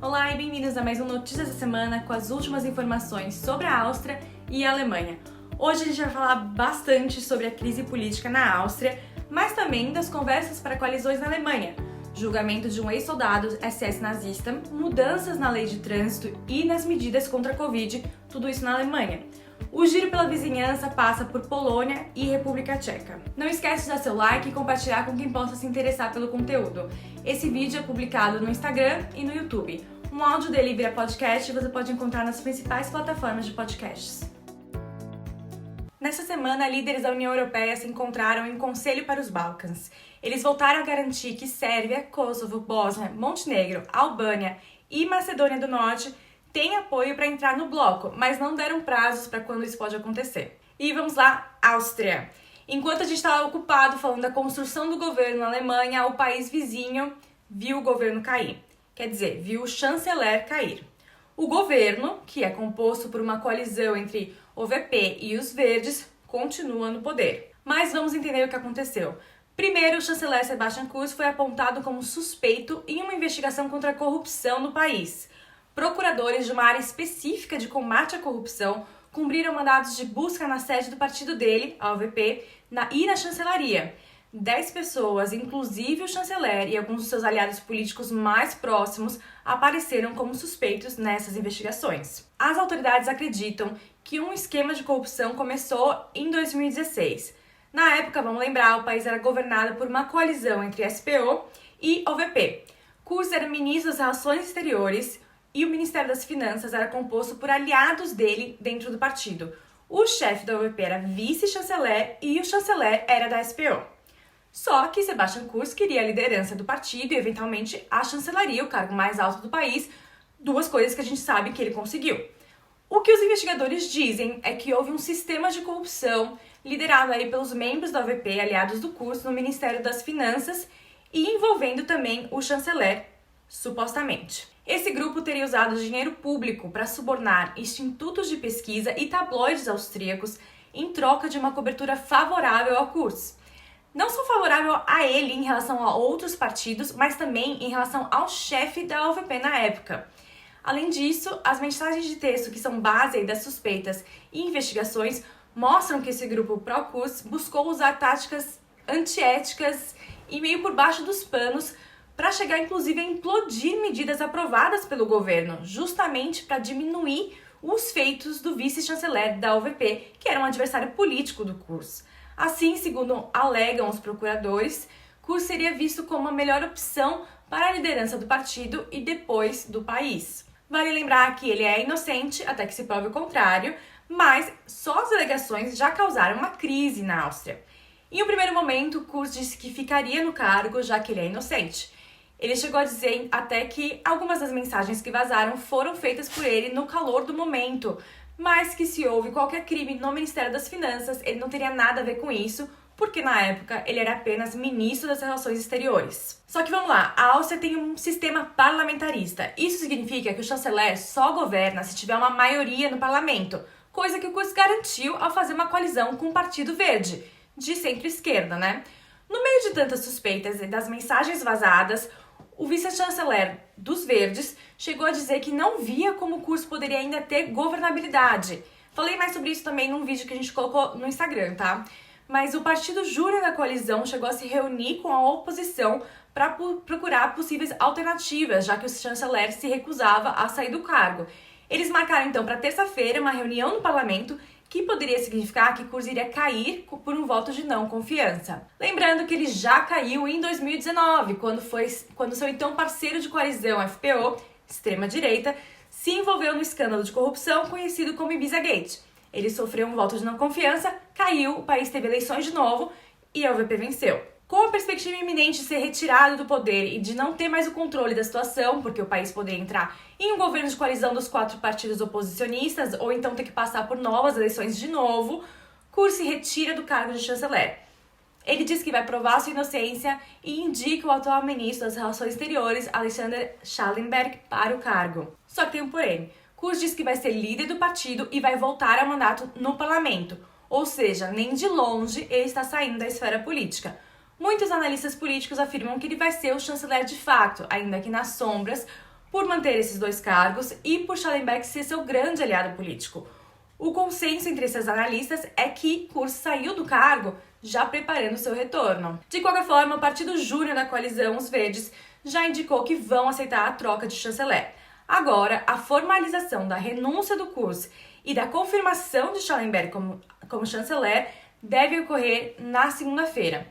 Olá e bem-vindos a mais um Notícias da Semana com as últimas informações sobre a Áustria e a Alemanha. Hoje a gente vai falar bastante sobre a crise política na Áustria, mas também das conversas para coalizões na Alemanha, julgamento de um ex-soldado SS nazista, mudanças na lei de trânsito e nas medidas contra a Covid, tudo isso na Alemanha. O giro pela vizinhança passa por Polônia e República Tcheca. Não esquece de dar seu like e compartilhar com quem possa se interessar pelo conteúdo. Esse vídeo é publicado no Instagram e no YouTube. Um áudio dele vira podcast e você pode encontrar nas principais plataformas de podcasts. Nessa semana, líderes da União Europeia se encontraram em Conselho para os Balcãs. Eles voltaram a garantir que Sérvia, Kosovo, Bósnia, Montenegro, Albânia e Macedônia do Norte têm apoio para entrar no bloco, mas não deram prazos para quando isso pode acontecer. E vamos lá, Áustria. Enquanto a gente estava ocupado falando da construção do governo na Alemanha, o país vizinho viu o governo cair. Quer dizer, viu o chanceler cair. O governo, que é composto por uma coalizão entre o VP e os Verdes, continua no poder. Mas vamos entender o que aconteceu. Primeiro, o chanceler Sebastian Kurz foi apontado como suspeito em uma investigação contra a corrupção no país. Procuradores de uma área específica de combate à corrupção cumpriram mandados de busca na sede do partido dele, a OVP, e na chancelaria. 10 pessoas, inclusive o chanceler e alguns dos seus aliados políticos mais próximos, apareceram como suspeitos nessas investigações. As autoridades acreditam que um esquema de corrupção começou em 2016. Na época, vamos lembrar, o país era governado por uma coalizão entre SPO e OVP. Kurz era ministro das Relações Exteriores e o Ministério das Finanças era composto por aliados dele dentro do partido. O chefe da OVP era vice-chanceler e o chanceler era da SPO. Só que Sebastian Kurz queria a liderança do partido e, eventualmente, a chancelaria, o cargo mais alto do país, duas coisas que a gente sabe que ele conseguiu. O que os investigadores dizem é que houve um sistema de corrupção liderado aí pelos membros da OVP, aliados do Kurz, no Ministério das Finanças e envolvendo também o chanceler, supostamente. Esse grupo teria usado dinheiro público para subornar institutos de pesquisa e tabloides austríacos em troca de uma cobertura favorável ao Kurz. Não só favorável a ele em relação a outros partidos, mas também em relação ao chefe da OVP na época. Além disso, as mensagens de texto que são base das suspeitas e investigações mostram que esse grupo pró-Kurz buscou usar táticas antiéticas e meio por baixo dos panos para chegar inclusive a implodir medidas aprovadas pelo governo, justamente para diminuir os feitos do vice-chanceler da OVP, que era um adversário político do Kurz. Assim, segundo alegam os procuradores, Kurz seria visto como a melhor opção para a liderança do partido e depois do país. Vale lembrar que ele é inocente até que se prove o contrário, mas só as alegações já causaram uma crise na Áustria. Em um primeiro momento, Kurz disse que ficaria no cargo, já que ele é inocente. Ele chegou a dizer até que algumas das mensagens que vazaram foram feitas por ele no calor do momento, mas que se houve qualquer crime no Ministério das Finanças, ele não teria nada a ver com isso, porque na época ele era apenas ministro das Relações Exteriores. Só que vamos lá, a Áustria tem um sistema parlamentarista. Isso significa que o chanceler só governa se tiver uma maioria no parlamento, coisa que o Kurz garantiu ao fazer uma coalizão com o Partido Verde, de centro-esquerda, né? No meio de tantas suspeitas e das mensagens vazadas, o vice-chanceler dos Verdes chegou a dizer que não via como o Kurz poderia ainda ter governabilidade. Falei mais sobre isso também num vídeo que a gente colocou no Instagram, tá? Mas o partido júnior da coalizão chegou a se reunir com a oposição para procurar possíveis alternativas, já que o chanceler se recusava a sair do cargo. Eles marcaram então para terça-feira uma reunião no parlamento que poderia significar que Kurz iria cair por um voto de não confiança. Lembrando que ele já caiu em 2019, quando seu então parceiro de coalizão, FPO, extrema-direita, se envolveu no escândalo de corrupção conhecido como Ibizagate. Ele sofreu um voto de não confiança, caiu, o país teve eleições de novo e a OVP venceu. Com a perspectiva iminente de ser retirado do poder e de não ter mais o controle da situação, porque o país poderia entrar em um governo de coalizão dos 4 partidos oposicionistas ou então ter que passar por novas eleições de novo, Kurz se retira do cargo de chanceler. Ele diz que vai provar sua inocência e indica o atual ministro das Relações Exteriores, Alexander Schallenberg, para o cargo. Só que tem um porém. Kurz diz que vai ser líder do partido e vai voltar ao mandato no parlamento, ou seja, nem de longe ele está saindo da esfera política. Muitos analistas políticos afirmam que ele vai ser o chanceler de fato, ainda que nas sombras, por manter esses dois cargos e por Schallenberg ser seu grande aliado político. O consenso entre esses analistas é que Kurz saiu do cargo já preparando seu retorno. De qualquer forma, o partido júnior da coalizão, os Verdes, já indicou que vão aceitar a troca de chanceler. Agora, a formalização da renúncia do Kurz e da confirmação de Schallenberg como chanceler deve ocorrer na segunda-feira.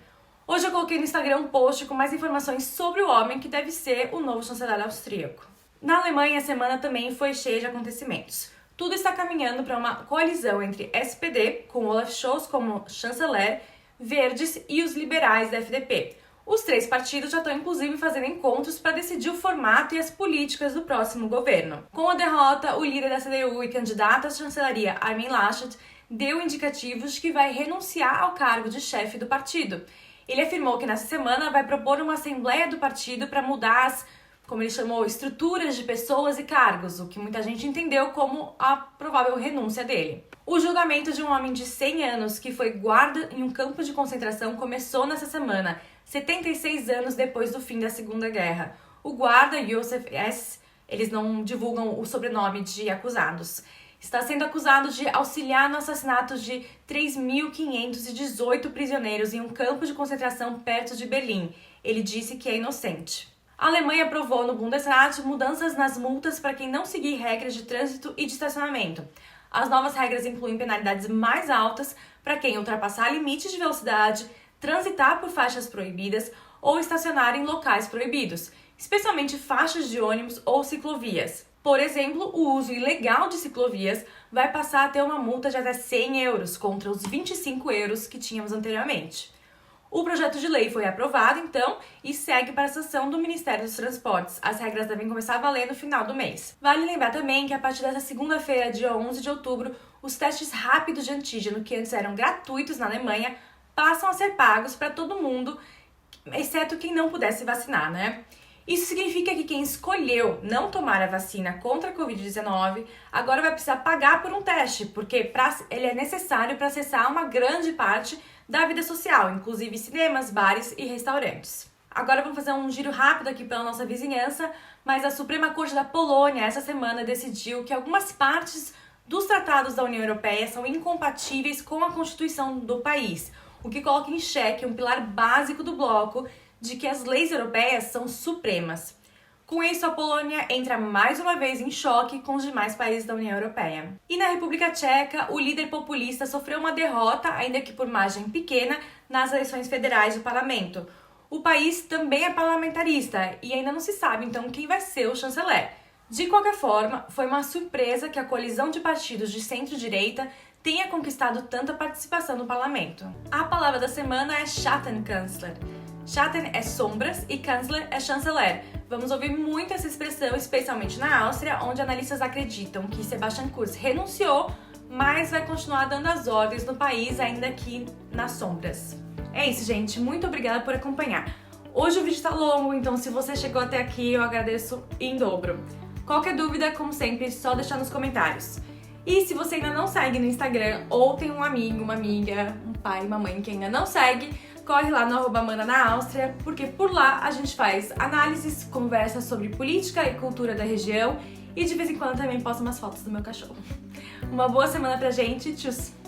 Hoje eu coloquei no Instagram um post com mais informações sobre o homem que deve ser o novo chanceler austríaco. Na Alemanha, a semana também foi cheia de acontecimentos. Tudo está caminhando para uma coalizão entre SPD, com Olaf Scholz como chanceler, Verdes e os liberais da FDP. Os três partidos já estão inclusive fazendo encontros para decidir o formato e as políticas do próximo governo. Com a derrota, o líder da CDU e candidato à chancelaria, Armin Laschet, deu indicativos de que vai renunciar ao cargo de chefe do partido. Ele afirmou que nessa semana vai propor uma assembleia do partido para mudar as, como ele chamou, estruturas de pessoas e cargos, o que muita gente entendeu como a provável renúncia dele. O julgamento de um homem de 100 anos que foi guarda em um campo de concentração começou nessa semana, 76 anos depois do fim da Segunda Guerra. O guarda, Josef S., eles não divulgam o sobrenome de acusados, está sendo acusado de auxiliar no assassinato de 3.518 prisioneiros em um campo de concentração perto de Berlim. Ele disse que é inocente. A Alemanha aprovou no Bundesrat mudanças nas multas para quem não seguir regras de trânsito e de estacionamento. As novas regras incluem penalidades mais altas para quem ultrapassar limites de velocidade, transitar por faixas proibidas ou estacionar em locais proibidos, especialmente faixas de ônibus ou ciclovias. Por exemplo, o uso ilegal de ciclovias vai passar a ter uma multa de até 100 euros, contra os 25 euros que tínhamos anteriormente. O projeto de lei foi aprovado, então, e segue para a sanção do Ministério dos Transportes. As regras devem começar a valer no final do mês. Vale lembrar também que a partir dessa segunda-feira, dia 11 de outubro, os testes rápidos de antígeno, que antes eram gratuitos na Alemanha, passam a ser pagos para todo mundo, exceto quem não pudesse vacinar, né? Isso significa que quem escolheu não tomar a vacina contra a Covid-19 agora vai precisar pagar por um teste, porque ele é necessário para acessar uma grande parte da vida social, inclusive cinemas, bares e restaurantes. Agora vamos fazer um giro rápido aqui pela nossa vizinhança, mas a Suprema Corte da Polônia essa semana decidiu que algumas partes dos tratados da União Europeia são incompatíveis com a Constituição do país, o que coloca em xeque um pilar básico do bloco de que as leis europeias são supremas. Com isso, a Polônia entra mais uma vez em choque com os demais países da União Europeia. E na República Tcheca, o líder populista sofreu uma derrota, ainda que por margem pequena, nas eleições federais do parlamento. O país também é parlamentarista e ainda não se sabe, então, quem vai ser o chanceler. De qualquer forma, foi uma surpresa que a coalizão de partidos de centro-direita tenha conquistado tanta participação no parlamento. A palavra da semana é Schattenkanzler. Schatten é sombras e Kanzler é chanceler. Vamos ouvir muito essa expressão, especialmente na Áustria, onde analistas acreditam que Sebastian Kurz renunciou, mas vai continuar dando as ordens no país, ainda aqui nas sombras. É isso, gente. Muito obrigada por acompanhar. Hoje o vídeo tá longo, então se você chegou até aqui, eu agradeço em dobro. Qualquer dúvida, como sempre, só deixar nos comentários. E se você ainda não segue no Instagram, ou tem um amigo, uma amiga, um pai, uma mãe que ainda não segue, corre lá no @AmandaNaAustria, porque por lá a gente faz análises, conversas sobre política e cultura da região e de vez em quando também posto umas fotos do meu cachorro. Uma boa semana pra gente, tchau!